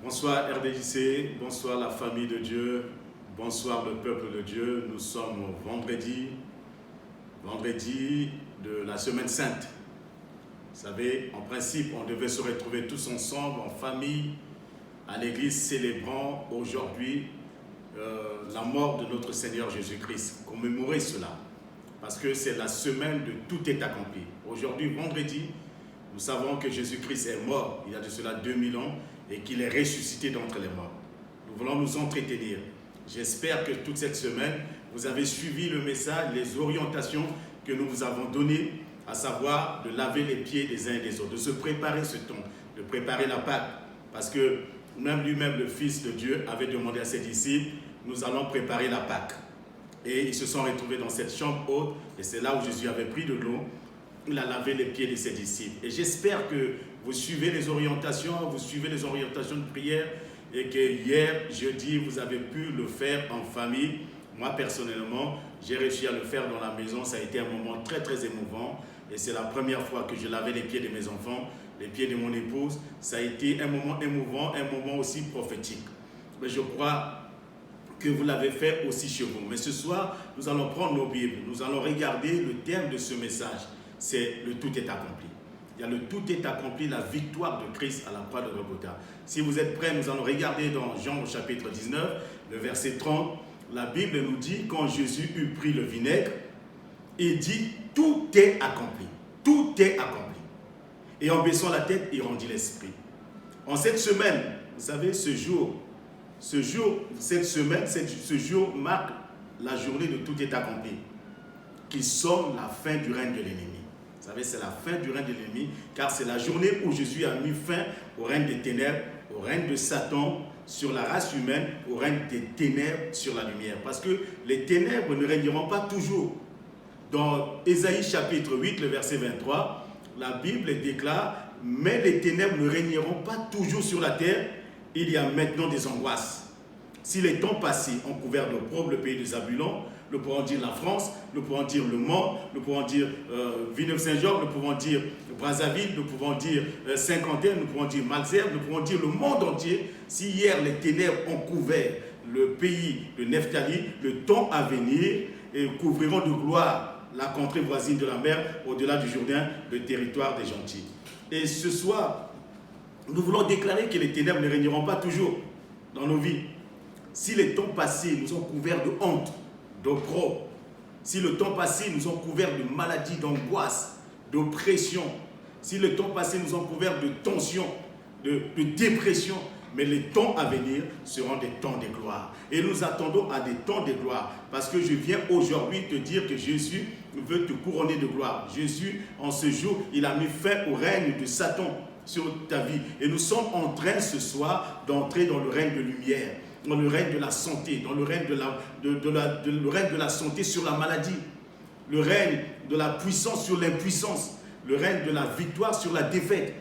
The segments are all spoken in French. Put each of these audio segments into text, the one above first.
Bonsoir RDJC, bonsoir la famille de Dieu, bonsoir le peuple de Dieu. Nous sommes vendredi de la semaine sainte. Vous savez, en principe, on devait se retrouver tous ensemble, en famille, à l'église, célébrant aujourd'hui la mort de notre Seigneur Jésus-Christ. Commémorer cela, parce que c'est la semaine de tout est accompli. Aujourd'hui, vendredi, nous savons que Jésus-Christ est mort il y a de cela 2000 ans et qu'il est ressuscité d'entre les morts. Nous voulons nous entretenir. J'espère que toute cette semaine, vous avez suivi le message, les orientations que nous vous avons données, à savoir de laver les pieds des uns et des autres, de se préparer ce temps, de préparer la Pâque. Parce que même lui-même, le Fils de Dieu, avait demandé à ses disciples, nous allons préparer la Pâque. Et ils se sont retrouvés dans cette chambre haute, et c'est là où Jésus avait pris de l'eau. Il a lavé les pieds de ses disciples. Et j'espère que vous suivez les orientations de prière, et que hier, jeudi, vous avez pu le faire en famille. Moi, personnellement, j'ai réussi à le faire dans la maison. Ça a été un moment très, très émouvant. Et c'est la première fois que je lavais les pieds de mes enfants, les pieds de mon épouse. Ça a été un moment émouvant, un moment aussi prophétique. Mais je crois que vous l'avez fait aussi chez vous. Mais ce soir, nous allons prendre nos Bibles. Nous allons regarder le thème de ce message. C'est le tout est accompli. Il y a le tout est accompli, la victoire de Christ à la croix de Golgotha. Si vous êtes prêts, nous allons regarder dans Jean au chapitre 19, le verset 30. La Bible nous dit, quand Jésus eut pris le vinaigre, il dit, tout est accompli. Tout est accompli. Et en baissant la tête, il rendit l'esprit. En cette semaine, vous savez, ce jour marque la journée de tout est accompli, qui sonne la fin du règne de l'ennemi. Vous savez, c'est la fin du règne de l'ennemi, car c'est la journée où Jésus a mis fin au règne des ténèbres, au règne de Satan sur la race humaine, au règne des ténèbres sur la lumière. Parce que les ténèbres ne régneront pas toujours. Dans Ésaïe chapitre 8, le verset 23, la Bible déclare « Mais les ténèbres ne régneront pas toujours sur la terre, il y a maintenant des angoisses. Si les temps passés ont couvert d'opprobre le pays de Zabulon, nous pouvons dire la France, nous pouvons dire le Mans, nous pouvons dire Villeneuve-Saint-Georges, nous pouvons dire Brazzaville, nous pouvons dire Saint-Quentin, nous pouvons dire Malesherbes, nous pouvons dire le monde entier. Si hier les ténèbres ont couvert le pays de Nephtali, le temps à venir et couvriront de gloire la contrée voisine de la mer, au-delà du Jourdain, le territoire des gentils. Et ce soir, nous voulons déclarer que les ténèbres ne régneront pas toujours dans nos vies. Si les temps passés nous ont couverts de honte, d'opprobre, si le temps passé nous ont couverts de maladies, d'angoisse, d'oppression, si le temps passé nous ont couverts de tension, de dépression, mais les temps à venir seront des temps de gloire. Et nous attendons à des temps de gloire, parce que je viens aujourd'hui te dire que Jésus veut te couronner de gloire. Jésus, en ce jour, il a mis fin au règne de Satan sur ta vie. Et nous sommes en train ce soir d'entrer dans le règne de lumière, dans le règne de la santé, dans le règne le règne de la santé sur la maladie, le règne de la puissance sur l'impuissance, le règne de la victoire sur la défaite.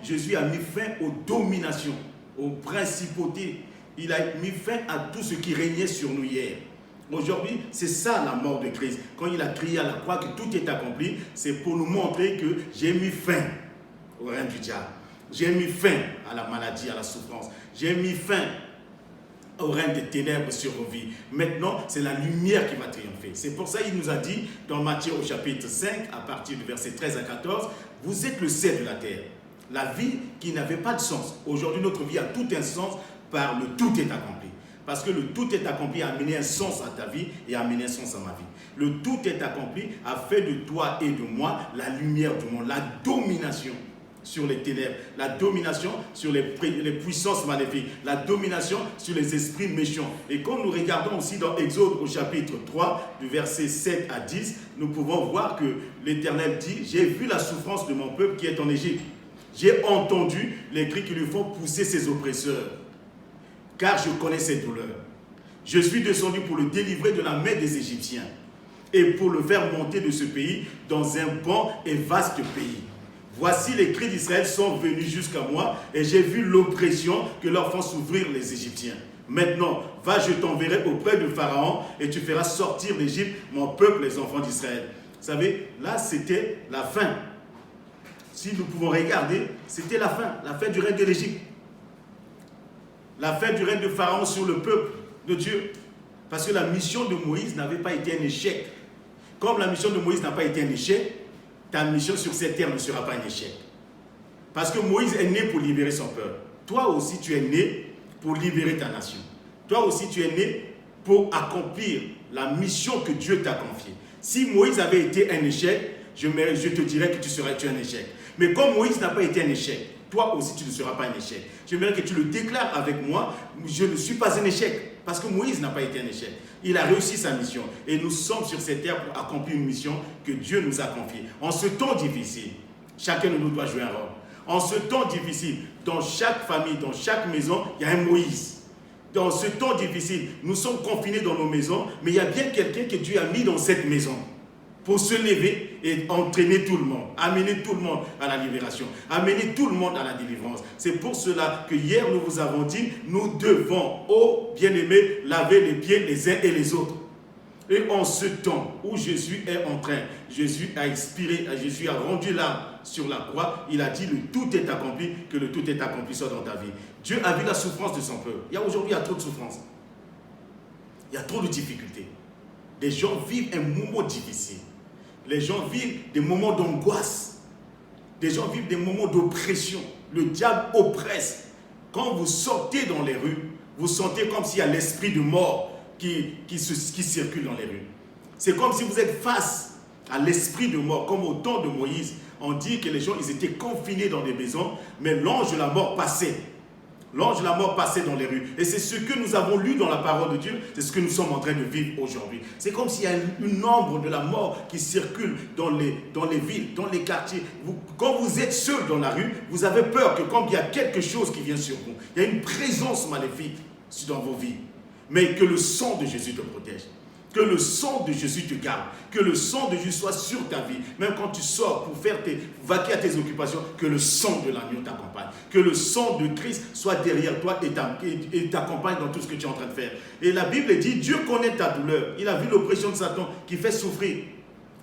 Jésus a mis fin aux dominations, aux principautés. Il a mis fin à tout ce qui régnait sur nous hier. Aujourd'hui, c'est ça la mort de Christ. Quand il a crié à la croix que tout est accompli, c'est pour nous montrer que j'ai mis fin au règne du diable. J'ai mis fin à la maladie, à la souffrance. J'ai mis fin au règne des ténèbres sur vos vies. Maintenant, c'est la lumière qui va triompher. C'est pour ça qu'il nous a dit, dans Matthieu au chapitre 5, à partir du verset 13 à 14, « Vous êtes le sel de la terre. » La vie qui n'avait pas de sens. Aujourd'hui, notre vie a tout un sens par le tout est accompli. Parce que le tout est accompli a amené un sens à ta vie et a amené un sens à ma vie. Le tout est accompli a fait de toi et de moi la lumière du monde, la domination sur les ténèbres, la domination sur les puissances maléfiques, la domination sur les esprits méchants. Et quand nous regardons aussi dans Exode au chapitre 3, du verset 7 à 10, nous pouvons voir que l'Éternel dit « J'ai vu la souffrance de mon peuple qui est en Égypte. J'ai entendu les cris qui lui font pousser ses oppresseurs, car je connais ses douleurs. Je suis descendu pour le délivrer de la main des Égyptiens et pour le faire monter de ce pays dans un bon et vaste pays. Voici les cris d'Israël sont venus jusqu'à moi et j'ai vu l'oppression que leur font souffrir les Égyptiens. Maintenant, va, je t'enverrai auprès de Pharaon et tu feras sortir d'Égypte mon peuple, les enfants d'Israël. » Vous savez, là, c'était la fin. Si nous pouvons regarder, c'était la fin du règne de l'Égypte. La fin du règne de Pharaon sur le peuple de Dieu. Parce que la mission de Moïse n'avait pas été un échec. Comme la mission de Moïse n'a pas été un échec, ta mission sur cette terre ne sera pas un échec. Parce que Moïse est né pour libérer son peuple. Toi aussi, tu es né pour libérer ta nation. Toi aussi, tu es né pour accomplir la mission que Dieu t'a confiée. Si Moïse avait été un échec, je te dirais que tu serais un échec. Mais comme Moïse n'a pas été un échec, toi aussi tu ne seras pas un échec. J'aimerais que tu le déclares avec moi, je ne suis pas un échec. Parce que Moïse n'a pas été un échec. Il a réussi sa mission. Et nous sommes sur cette terre pour accomplir une mission que Dieu nous a confiée. En ce temps difficile, chacun de nous doit jouer un rôle. En ce temps difficile, dans chaque famille, dans chaque maison, il y a un Moïse. Dans ce temps difficile, nous sommes confinés dans nos maisons, mais il y a bien quelqu'un que Dieu a mis dans cette maison pour se lever et entraîner tout le monde, amener tout le monde à la libération, amener tout le monde à la délivrance. C'est pour cela que hier nous vous avons dit, nous devons, ô bien-aimés, laver les pieds les uns et les autres. Et en ce temps où Jésus est en train, Jésus a expiré, Jésus a rendu l'âme sur la croix, il a dit le tout est accompli, que le tout est accompli soit dans ta vie. Dieu a vu la souffrance de son peuple. Aujourd'hui, il y a trop de souffrance. Il y a trop de difficultés. Les gens vivent un moment difficile. Les gens vivent des moments d'angoisse. Les gens vivent des moments d'oppression. Le diable oppresse. Quand vous sortez dans les rues, vous sentez comme s'il y a l'esprit de mort qui circule dans les rues. C'est comme si vous êtes face à l'esprit de mort, comme au temps de Moïse. On dit que les gens, ils étaient confinés dans des maisons, mais l'ange de la mort passait. L'ange de la mort passait dans les rues. Et c'est ce que nous avons lu dans la parole de Dieu, c'est ce que nous sommes en train de vivre aujourd'hui. C'est comme s'il y a une ombre de la mort qui circule dans les villes, dans les quartiers. Quand vous êtes seul dans la rue, vous avez peur que quand il y a quelque chose qui vient sur vous, il y a une présence maléfique dans vos vies. Mais que le sang de Jésus te protège. Que le sang de Jésus te garde. Que le sang de Jésus soit sur ta vie. Même quand tu sors pour vaquer à tes occupations, que le sang de l'agneau t'accompagne. Que le sang de Christ soit derrière toi et t'accompagne dans tout ce que tu es en train de faire. Et la Bible dit, Dieu connaît ta douleur. Il a vu l'oppression de Satan qui fait souffrir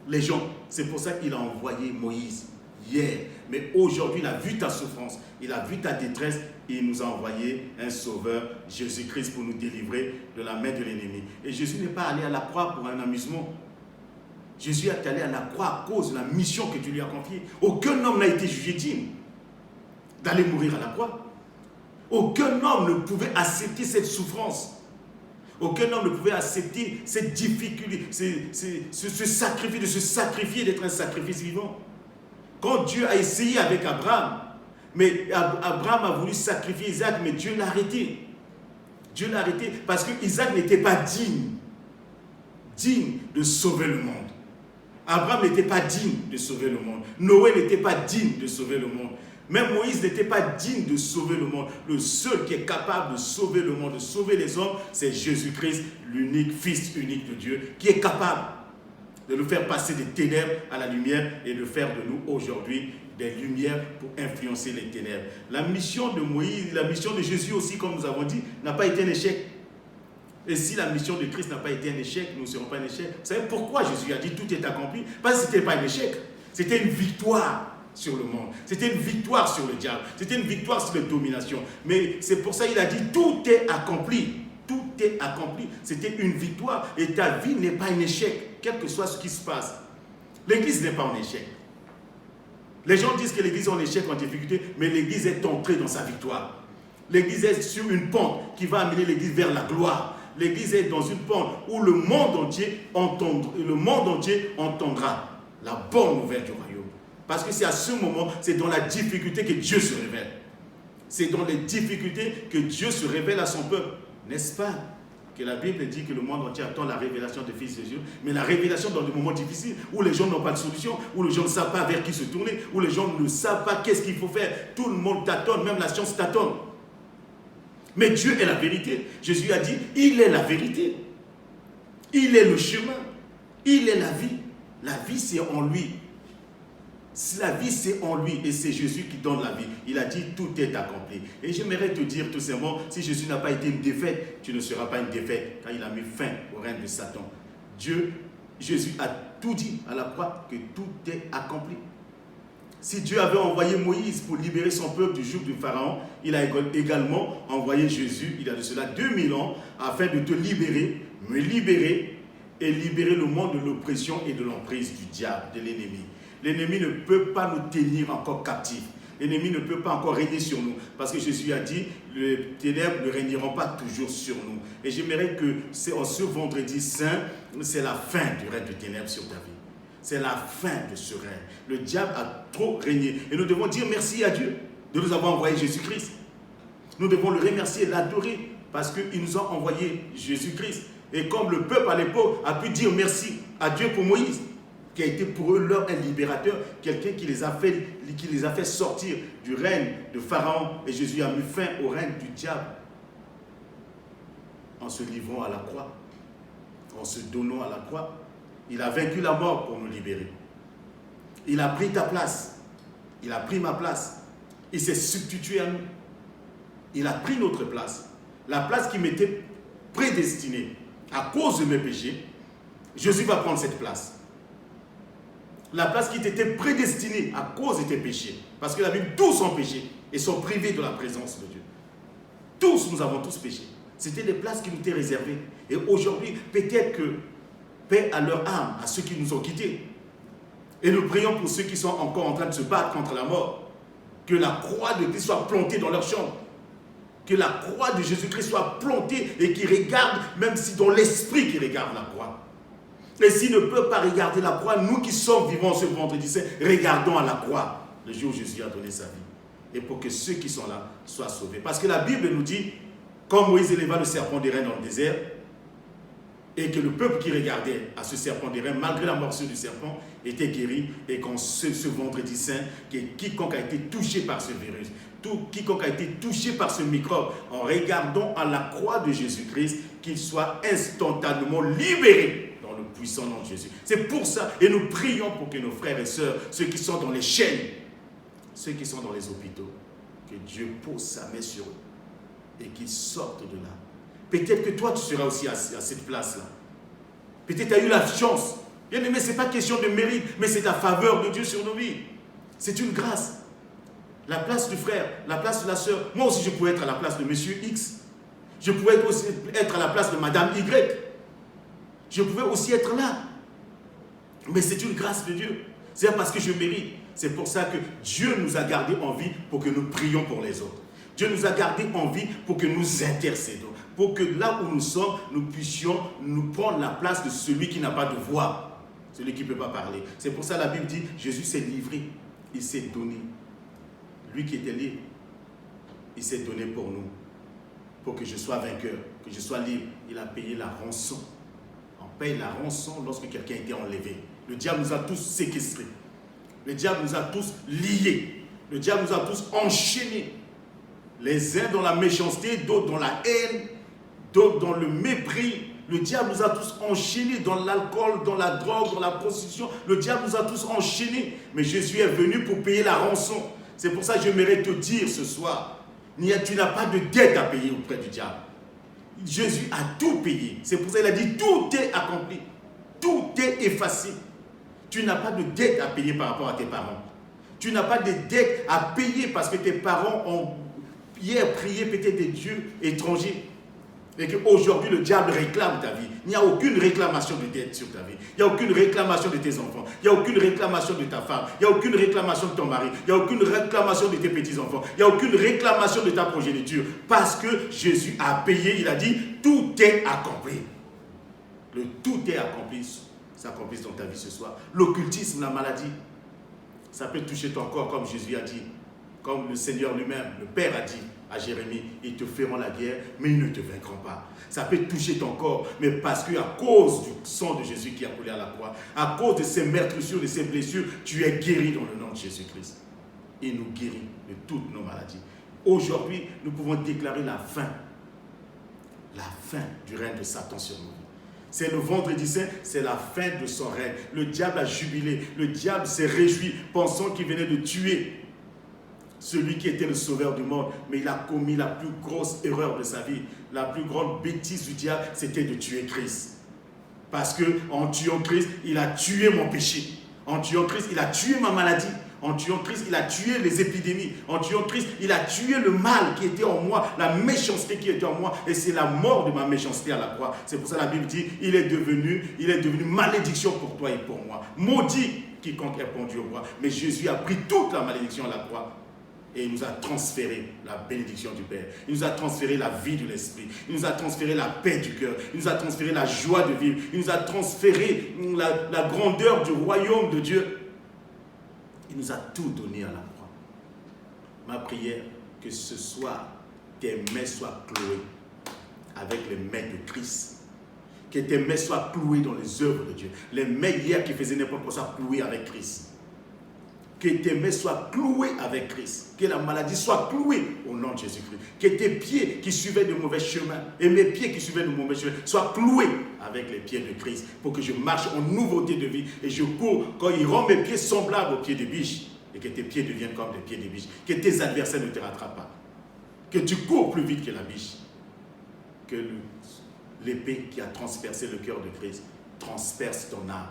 les gens. C'est pour ça qu'il a envoyé Moïse hier. Mais aujourd'hui, il a vu ta souffrance. Il a vu ta détresse. Et il nous a envoyé un sauveur, Jésus-Christ, pour nous délivrer de la main de l'ennemi. Et Jésus n'est pas allé à la croix pour un amusement. Jésus est allé à la croix à cause de la mission que Dieu lui a confiée. Aucun homme n'a été jugé digne d'aller mourir à la croix. Aucun homme ne pouvait accepter cette souffrance. Aucun homme ne pouvait accepter cette difficulté, ce sacrifice, de se sacrifier, d'être un sacrifice vivant. Quand Dieu a essayé avec Abraham, mais Abraham a voulu sacrifier Isaac, mais Dieu l'a arrêté. Dieu l'a arrêté parce que Isaac n'était pas digne de sauver le monde. Abraham n'était pas digne de sauver le monde. Noé n'était pas digne de sauver le monde. Même Moïse n'était pas digne de sauver le monde. Le seul qui est capable de sauver le monde, de sauver les hommes, c'est Jésus-Christ, l'unique Fils unique de Dieu, qui est capable de nous faire passer des ténèbres à la lumière et de faire de nous aujourd'hui des lumières pour influencer les ténèbres. La mission de Moïse, la mission de Jésus aussi, comme nous avons dit, n'a pas été un échec. Et si la mission de Christ n'a pas été un échec, nous ne serons pas un échec. Vous savez pourquoi Jésus a dit tout est accompli? Parce que ce n'était pas un échec. C'était une victoire sur le monde. C'était une victoire sur le diable. C'était une victoire sur les dominations. Mais c'est pour ça qu'il a dit tout est accompli. Tout est accompli. C'était une victoire. Et ta vie n'est pas un échec, quel que soit ce qui se passe. L'église n'est pas en échec. Les gens disent que l'église est en échec, en difficulté, mais l'église est entrée dans sa victoire. L'église est sur une pente qui va amener l'église vers la gloire. L'église est dans une pente où le monde entier entendra la bonne nouvelle du royaume. Parce que c'est à ce moment, c'est dans la difficulté que Dieu se révèle. C'est dans les difficultés que Dieu se révèle à son peuple. N'est-ce pas que la Bible dit que le monde entier attend la révélation des fils de Dieu, mais la révélation dans des moments difficiles, où les gens n'ont pas de solution, où les gens ne savent pas vers qui se tourner, où les gens ne savent pas qu'est-ce qu'il faut faire. Tout le monde tâtonne, même la science tâtonne. Mais Dieu est la vérité. Jésus a dit, il est la vérité. Il est le chemin. Il est la vie. La vie, c'est en lui. La vie, c'est en lui et c'est Jésus qui donne la vie. Il a dit, tout est accompli. Et j'aimerais te dire tout simplement, si Jésus n'a pas été une défaite, tu ne seras pas une défaite, car il a mis fin au règne de Satan. Jésus a tout dit à la croix, que tout est accompli. Si Dieu avait envoyé Moïse pour libérer son peuple du joug du Pharaon, il a également envoyé Jésus, il y a de cela 2000 ans, afin de te libérer, me libérer et libérer le monde de l'oppression et de l'emprise du diable, de l'ennemi. L'ennemi ne peut pas nous tenir encore captifs. L'ennemi ne peut pas encore régner sur nous. Parce que Jésus a dit, les ténèbres ne régneront pas toujours sur nous. Et j'aimerais que en ce vendredi saint, c'est la fin du règne des ténèbres sur ta vie. C'est la fin de ce règne. Le diable a trop régné. Et nous devons dire merci à Dieu de nous avoir envoyé Jésus-Christ. Nous devons le remercier, l'adorer, parce qu'il nous a envoyé Jésus-Christ. Et comme le peuple à l'époque a pu dire merci à Dieu pour Moïse, qui a été pour eux leur libérateur, quelqu'un qui les a fait sortir du règne de Pharaon, et Jésus a mis fin au règne du diable en se livrant à la croix, en se donnant à la croix. Il a vaincu la mort pour nous libérer. Il a pris ta place, il a pris ma place, il s'est substitué à nous. Il a pris notre place, la place qui m'était prédestinée à cause de mes péchés. Jésus va prendre cette place. La place qui t'était prédestinée à cause de tes péchés. Parce que la Bible, tous ont péché et sont privés de la présence de Dieu. Tous, nous avons tous péché. C'était des places qui nous étaient réservées. Et aujourd'hui, peut-être que paix à leur âme, à ceux qui nous ont quittés. Et nous prions pour ceux qui sont encore en train de se battre contre la mort. Que la croix de Christ soit plantée dans leur chambre. Que la croix de Jésus-Christ soit plantée et qu'ils regardent, même si dans l'esprit qu'ils regardent la croix. Et s'ils ne peuvent pas regarder la croix, nous qui sommes vivants ce vendredi saint, regardons à la croix le jour où Jésus a donné sa vie. Et pour que ceux qui sont là soient sauvés. Parce que la Bible nous dit, quand Moïse éleva le serpent d'airain dans le désert, et que le peuple qui regardait à ce serpent d'airain, malgré la morsure du serpent, était guéri. Et qu'en ce vendredi saint, quiconque a été touché par ce virus, quiconque a été touché par ce microbe, en regardant à la croix de Jésus-Christ, qu'il soit instantanément libéré dans le puissant nom de Jésus. C'est pour ça, et nous prions pour que nos frères et sœurs, ceux qui sont dans les chaînes, ceux qui sont dans les hôpitaux, que Dieu pose sa main sur eux et qu'ils sortent de là. Peut-être que toi, tu seras aussi à cette place-là. Peut-être tu as eu la chance. Bien aimé, ce n'est pas question de mérite, mais c'est la faveur de Dieu sur nos vies. C'est une grâce. La place du frère, la place de la sœur. Moi aussi, je pouvais être à la place de monsieur X. Je pouvais aussi être à la place de madame Y. Je pouvais aussi être là. Mais c'est une grâce de Dieu. C'est parce que je mérite. C'est pour ça que Dieu nous a gardés en vie pour que nous prions pour les autres. Dieu nous a gardés en vie pour que nous intercédons. Pour que là où nous sommes, nous puissions nous prendre la place de celui qui n'a pas de voix. Celui qui ne peut pas parler. C'est pour ça que la Bible dit, Jésus s'est livré. Il s'est donné. Lui qui était libre, il s'est donné pour nous. Pour que je sois vainqueur, que je sois libre. Il a payé la rançon. On paye la rançon lorsque quelqu'un était enlevé. Le diable nous a tous séquestrés. Le diable nous a tous liés. Le diable nous a tous enchaînés. Les uns dans la méchanceté, d'autres dans la haine, d'autres dans le mépris. Le diable nous a tous enchaînés dans l'alcool, dans la drogue, dans la prostitution. Le diable nous a tous enchaînés. Mais Jésus est venu pour payer la rançon. C'est pour ça que j'aimerais te dire ce soir, tu n'as pas de dette à payer auprès du diable. Jésus a tout payé. C'est pour ça qu'il a dit, tout est accompli. Tout est effacé. Tu n'as pas de dette à payer par rapport à tes parents. Tu n'as pas de dette à payer parce que tes parents ont hier prié peut-être des dieux étrangers. Et qu'aujourd'hui, le diable réclame ta vie. Il n'y a aucune réclamation de dette sur ta vie. Il n'y a aucune réclamation de tes enfants. Il n'y a aucune réclamation de ta femme. Il n'y a aucune réclamation de ton mari. Il n'y a aucune réclamation de tes petits-enfants. Il n'y a aucune réclamation de ta progéniture. Parce que Jésus a payé. Il a dit, tout est accompli. Le tout est accompli. S'accomplisse dans ta vie ce soir. L'occultisme, la maladie, ça peut toucher ton corps comme Jésus a dit. Comme le Seigneur lui-même, le Père a dit à Jérémie, ils te feront la guerre, mais ils ne te vaincront pas. Ça peut toucher ton corps, mais parce qu'à cause du sang de Jésus qui a coulé à la croix, à cause de ses meurtrissures, de ses blessures, tu es guéri dans le nom de Jésus-Christ. Il nous guérit de toutes nos maladies. Aujourd'hui, nous pouvons déclarer la fin du règne de Satan sur nous. C'est le vendredi saint, c'est la fin de son règne. Le diable a jubilé, le diable s'est réjoui, pensant qu'il venait de tuer celui qui était le sauveur du monde, mais il a commis la plus grosse erreur de sa vie. La plus grande bêtise du diable, c'était de tuer Christ. Parce qu'en tuant Christ, il a tué mon péché. En tuant Christ, il a tué ma maladie. En tuant Christ, il a tué les épidémies. En tuant Christ, il a tué le mal qui était en moi, la méchanceté qui était en moi. Et c'est la mort de ma méchanceté à la croix. C'est pour ça que la Bible dit, il est devenu malédiction pour toi et pour moi. Maudit quiconque est pendu au bois. Mais Jésus a pris toute la malédiction à la croix. Et il nous a transféré la bénédiction du Père. Il nous a transféré la vie de l'Esprit. Il nous a transféré la paix du cœur. Il nous a transféré la joie de vivre. Il nous a transféré la grandeur du royaume de Dieu. Il nous a tout donné à la croix. Ma prière, que ce soir, tes mains soient clouées avec les mains de Christ. Que tes mains soient clouées dans les œuvres de Dieu. Les mains hier qui faisaient n'importe quoi soient clouées avec Christ. Que tes mains soient clouées avec Christ. Que la maladie soit clouée au nom de Jésus-Christ. Que tes pieds qui suivaient de mauvais chemins et mes pieds qui suivaient de mauvais chemins soient cloués avec les pieds de Christ pour que je marche en nouveauté de vie et je cours quand il rend mes pieds semblables aux pieds de biche et que tes pieds deviennent comme des pieds de biche. Que tes adversaires ne te rattrapent pas. Que tu cours plus vite que la biche. Que l'épée qui a transpercé le cœur de Christ transperce ton âme.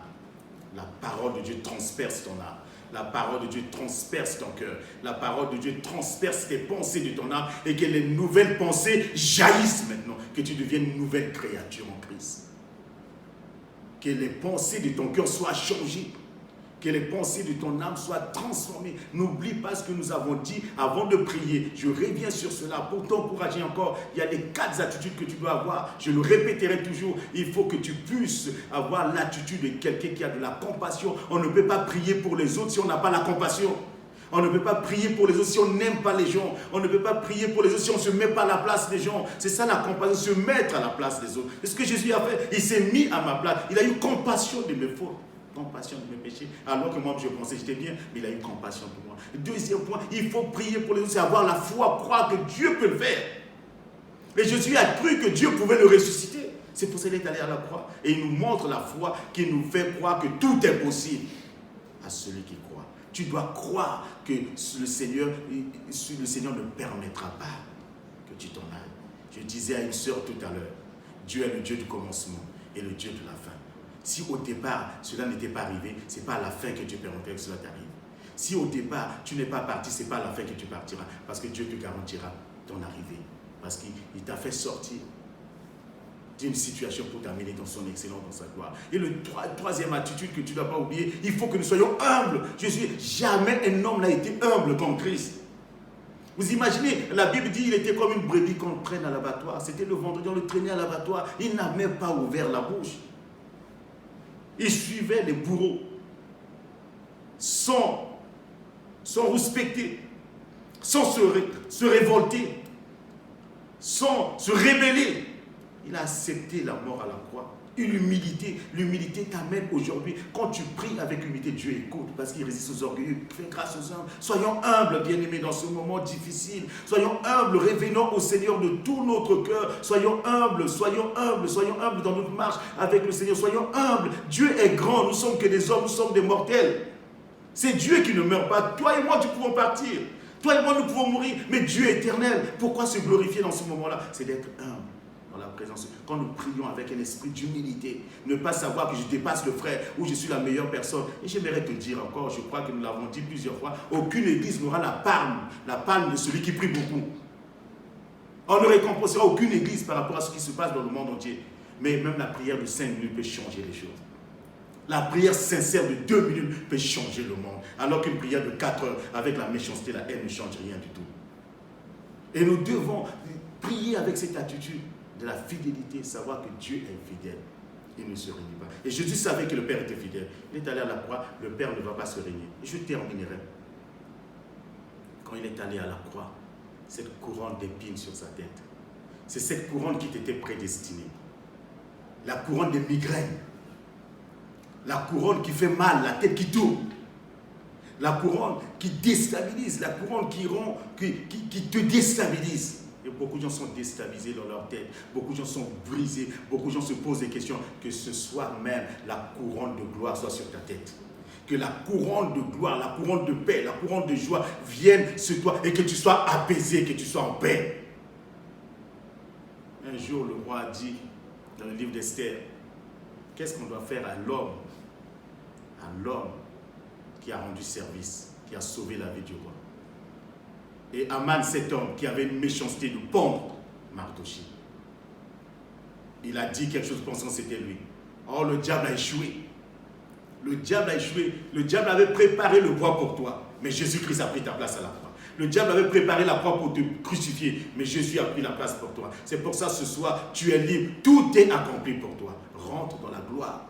La parole de Dieu transperce ton âme. La parole de Dieu transperce ton cœur. La parole de Dieu transperce tes pensées de ton âme et que les nouvelles pensées jaillissent maintenant. Que tu deviennes une nouvelle créature en Christ. Que les pensées de ton cœur soient changées. Que les pensées de ton âme soient transformées. N'oublie pas ce que nous avons dit avant de prier. Je reviens sur cela pour t'encourager encore. Il y a les 4 attitudes que tu dois avoir. Je le répéterai toujours. Il faut que tu puisses avoir l'attitude de quelqu'un qui a de la compassion. On ne peut pas prier pour les autres si on n'a pas la compassion. On ne peut pas prier pour les autres si on n'aime pas les gens. On ne peut pas prier pour les autres si on ne se met pas à la place des gens. C'est ça la compassion, se mettre à la place des autres. C'est ce que Jésus a fait. Il s'est mis à ma place. Il a eu compassion de mes fautes. Compassion de mes péchés, alors que moi je pensais que j'étais bien, mais il a eu compassion pour moi. Deuxième point, il faut prier pour les autres, c'est avoir la foi, croire que Dieu peut le faire. Et Jésus a cru que Dieu pouvait le ressusciter. C'est pour ça qu'il est allé à la croix. Et il nous montre la foi qui nous fait croire que tout est possible à celui qui croit. Tu dois croire que le Seigneur ne permettra pas que tu t'en ailles. Je disais à une sœur tout à l'heure, Dieu est le Dieu du commencement et le Dieu de la fin. Si au départ, cela n'était pas arrivé, ce n'est pas à la fin que Dieu permettra que cela t'arrive. Si au départ, tu n'es pas parti, ce n'est pas à la fin que tu partiras. Parce que Dieu te garantira ton arrivée. Parce qu'il t'a fait sortir d'une situation pour t'amener dans son excellence, dans sa gloire. Et la troisième attitude que tu ne dois pas oublier, il faut que nous soyons humbles. Jamais un homme n'a été humble comme Christ. Vous imaginez, la Bible dit qu'il était comme une brebis qu'on traîne à l'abattoir. C'était le vendredi, on le traînait à l'abattoir. Il n'a même pas ouvert la bouche. Il suivait les bourreaux sans respecter, sans se révolter, sans se rébeller. Il a accepté la mort à la croix. L'humilité t'amène aujourd'hui. Quand tu pries avec humilité, Dieu écoute parce qu'il résiste aux orgueilleux. Fais grâce aux humbles. Soyons humbles, bien-aimés, dans ce moment difficile. Soyons humbles, révélons au Seigneur de tout notre cœur. Soyons humbles dans notre marche avec le Seigneur. Soyons humbles. Dieu est grand. Nous ne sommes que des hommes, nous sommes des mortels. C'est Dieu qui ne meurt pas. Toi et moi, nous pouvons partir. Toi et moi, nous pouvons mourir. Mais Dieu est éternel. Pourquoi se glorifier dans ce moment-là? C'est d'être humble. La présence. Quand nous prions avec un esprit d'humilité, ne pas savoir que je dépasse le frère ou je suis la meilleure personne. Et j'aimerais te dire encore, je crois que nous l'avons dit plusieurs fois, aucune église n'aura la palme de celui qui prie beaucoup. On ne récompensera aucune église par rapport à ce qui se passe dans le monde entier. Mais même la prière de 5 minutes peut changer les choses. La prière sincère de 2 minutes peut changer le monde. Alors qu'une prière de 4 heures avec la méchanceté, la haine ne change rien du tout. Et nous devons prier avec cette attitude de la fidélité, savoir que Dieu est fidèle. Il ne se renie pas. Et Jésus savait que le Père était fidèle. Il est allé à la croix, le Père ne va pas se régner. Et je terminerai. Quand il est allé à la croix, cette couronne d'épines sur sa tête, c'est cette couronne qui t'était prédestinée. La couronne des migraines. La couronne qui fait mal, la tête qui tourne. La couronne qui déstabilise, la couronne qui te déstabilise. Et beaucoup de gens sont déstabilisés dans leur tête. Beaucoup de gens sont brisés. Beaucoup de gens se posent des questions. Que ce soir même, la couronne de gloire soit sur ta tête. Que la couronne de gloire, la couronne de paix, la couronne de joie vienne sur toi et que tu sois apaisé, que tu sois en paix. Un jour, le roi a dit, dans le livre d'Esther, qu'est-ce qu'on doit faire à l'homme qui a rendu service? qui a sauvé la vie du roi. Et Aman, cet homme qui avait une méchanceté de pendre Mardochée, il a dit quelque chose pensant que c'était lui. Oh, le diable a échoué. Le diable a échoué. Le diable avait préparé le bois pour toi, mais Jésus-Christ a pris ta place à la croix. Le diable avait préparé la croix pour te crucifier, mais Jésus a pris la place pour toi. C'est pour ça ce soir, tu es libre. Tout est accompli pour toi. Rentre dans la gloire.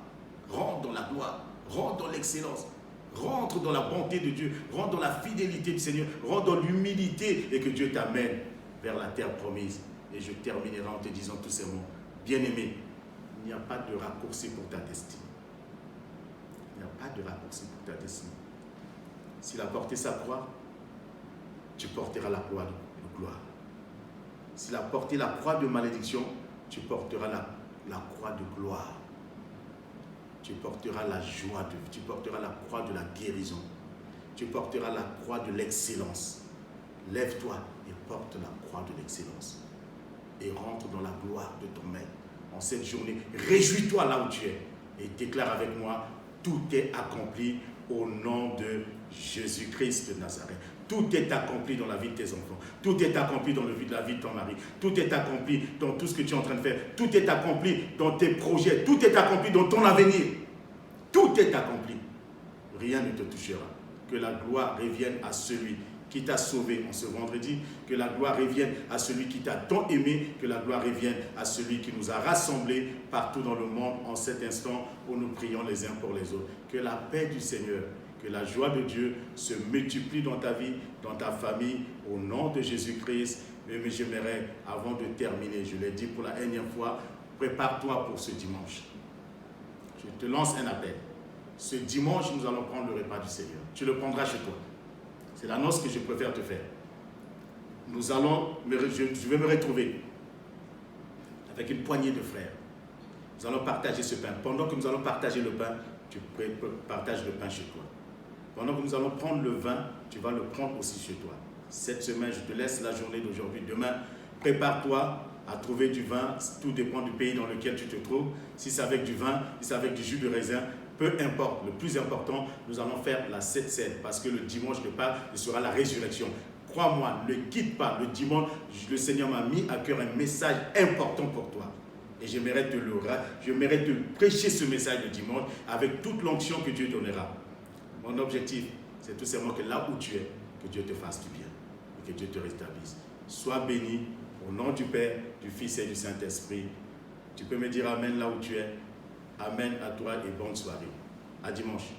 Rentre dans la gloire. Rentre dans l'excellence. Rentre dans la bonté de Dieu. Rentre dans la fidélité du Seigneur. Rentre dans l'humilité et que Dieu t'amène vers la terre promise. Et je terminerai en te disant tous ces mots. Bien-aimé, il n'y a pas de raccourci pour ta destinée. Il n'y a pas de raccourci pour ta destinée. S'il a porté sa croix, tu porteras la croix de gloire. S'il a porté la croix de malédiction, tu porteras la croix de gloire. Tu porteras la joie de vie. Tu porteras la croix de la guérison. Tu porteras la croix de l'excellence. Lève-toi et porte la croix de l'excellence. Et rentre dans la gloire de ton maître en cette journée. Réjouis-toi là où tu es et déclare avec moi, tout est accompli au nom de Jésus-Christ de Nazareth. Tout est accompli dans la vie de tes enfants. Tout est accompli dans la vie de ton mari. Tout est accompli dans tout ce que tu es en train de faire. Tout est accompli dans tes projets. Tout est accompli dans ton avenir. Tout est accompli. Rien ne te touchera. Que la gloire revienne à celui qui t'a sauvé en ce vendredi. Que la gloire revienne à celui qui t'a tant aimé. Que la gloire revienne à celui qui nous a rassemblés partout dans le monde en cet instant où nous prions les uns pour les autres. Que la paix du Seigneur, que la joie de Dieu se multiplie dans ta vie, dans ta famille, au nom de Jésus-Christ. Mais j'aimerais, avant de terminer, je l'ai dit pour la énième fois, prépare-toi pour ce dimanche. Je te lance un appel. Ce dimanche, nous allons prendre le repas du Seigneur. Tu le prendras chez toi. C'est l'annonce que je préfère te faire. Je vais me retrouver avec une poignée de frères. Nous allons partager ce pain. Pendant que nous allons partager le pain, tu partages le pain chez toi. Pendant que nous allons prendre le vin, tu vas le prendre aussi chez toi. Cette semaine, je te laisse la journée d'aujourd'hui. Demain, prépare-toi à trouver du vin. Tout dépend du pays dans lequel tu te trouves. Si c'est avec du vin, si c'est avec du jus de raisin, peu importe. Le plus important, nous allons faire la 7-7 parce que le dimanche de Pâques, ce sera la résurrection. Crois-moi, ne quitte pas. Le dimanche, le Seigneur m'a mis à cœur un message important pour toi. Et j'aimerais te prêcher ce message le dimanche avec toute l'onction que Dieu donnera. Mon objectif, c'est tout simplement que là où tu es, que Dieu te fasse du bien et que Dieu te rétablisse. Sois béni au nom du Père, du Fils et du Saint-Esprit. Tu peux me dire Amen là où tu es. Amen à toi et bonne soirée. À dimanche.